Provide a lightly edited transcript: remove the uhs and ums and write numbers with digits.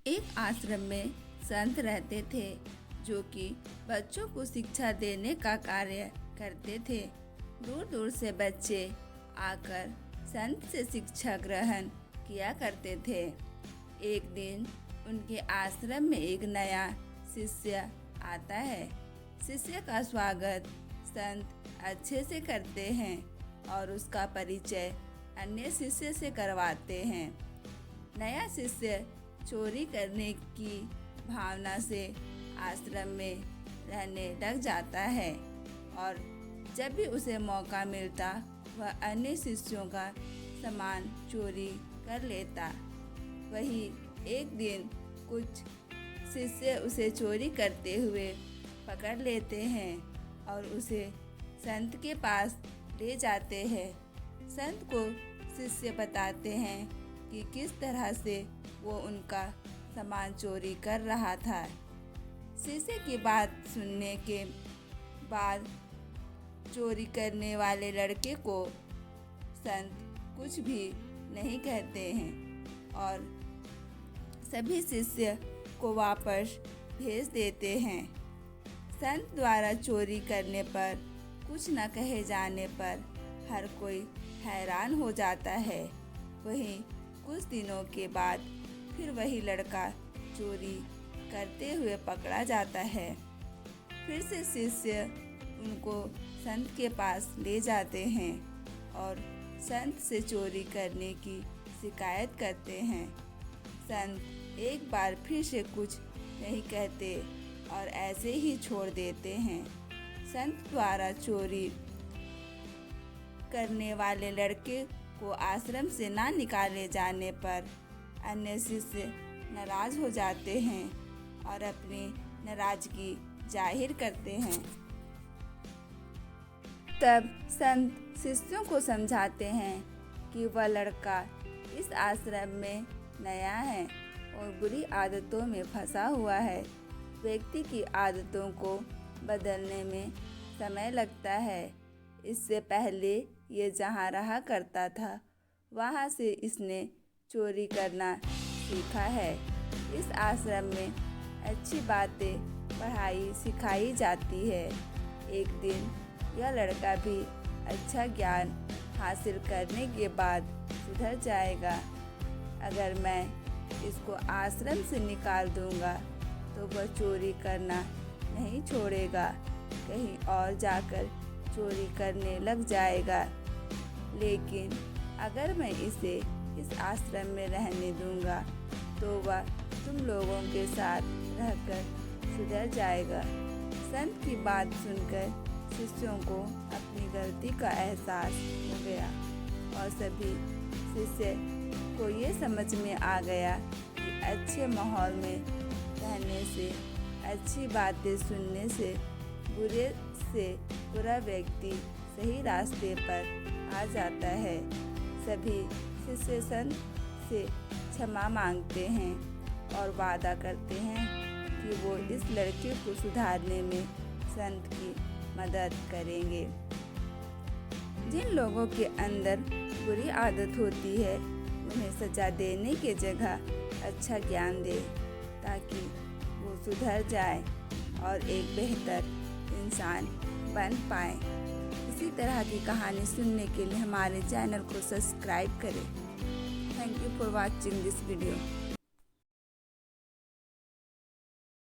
एक आश्रम में संत रहते थे जो कि बच्चों को शिक्षा देने का कार्य करते थे। दूर दूर से बच्चे आकर संत से शिक्षा ग्रहण किया करते थे। एक दिन उनके आश्रम में एक नया शिष्य आता है। शिष्य का स्वागत संत अच्छे से करते हैं और उसका परिचय अन्य शिष्य से करवाते हैं। नया शिष्य चोरी करने की भावना से आश्रम में रहने लग जाता है और जब भी उसे मौका मिलता वह अन्य शिष्यों का सामान चोरी कर लेता। वही एक दिन कुछ शिष्य उसे चोरी करते हुए पकड़ लेते हैं और उसे संत के पास ले जाते हैं। संत को शिष्य बताते हैं कि किस तरह से वो उनका सामान चोरी कर रहा था। शिष्य की बात सुनने के बाद चोरी करने वाले लड़के को संत कुछ भी नहीं कहते हैं और सभी शिष्य को वापस भेज देते हैं। संत द्वारा चोरी करने पर कुछ न कहे जाने पर हर कोई हैरान हो जाता है। वहीं कुछ दिनों के बाद फिर वही लड़का चोरी करते हुए पकड़ा जाता है। फिर से शिष्य उनको संत के पास ले जाते हैं और संत से चोरी करने की शिकायत करते हैं। संत एक बार फिर से कुछ नहीं कहते और ऐसे ही छोड़ देते हैं। संत द्वारा चोरी करने वाले लड़के को आश्रम से ना निकाले जाने पर अन्य शिष्य नाराज हो जाते हैं और अपनी नाराजगी जाहिर करते हैं। तब संत शिष्यों को समझाते हैं कि वह लड़का इस आश्रम में नया है और बुरी आदतों में फंसा हुआ है। व्यक्ति की आदतों को बदलने में समय लगता है। इससे पहले ये जहाँ रहा करता था वहाँ से इसने चोरी करना सीखा है। इस आश्रम में अच्छी बातें पढ़ाई सिखाई जाती है। एक दिन यह लड़का भी अच्छा ज्ञान हासिल करने के बाद सुधर जाएगा। अगर मैं इसको आश्रम से निकाल दूंगा तो वह चोरी करना नहीं छोड़ेगा, कहीं और जाकर चोरी करने लग जाएगा। लेकिन अगर मैं इसे इस आश्रम में रहने दूंगा तो वह तुम लोगों के साथ रहकर सुधर जाएगा। संत की बात सुनकर शिष्यों को अपनी गलती का एहसास हो गया और सभी शिष्य को ये समझ में आ गया कि अच्छे माहौल में रहने से, अच्छी बातें सुनने से बुरा व्यक्ति सही रास्ते पर आ जाता है। सभी शिष्य संत से क्षमा मांगते हैं और वादा करते हैं कि वो इस लड़के को सुधारने में संत की मदद करेंगे। जिन लोगों के अंदर बुरी आदत होती है उन्हें सजा देने के जगह अच्छा ज्ञान दे ताकि वो सुधर जाए और एक बेहतर इंसान बन पाए। इसी तरह की कहानी सुनने के लिए हमारे चैनल को सब्सक्राइब करें। Thank you for watching this video.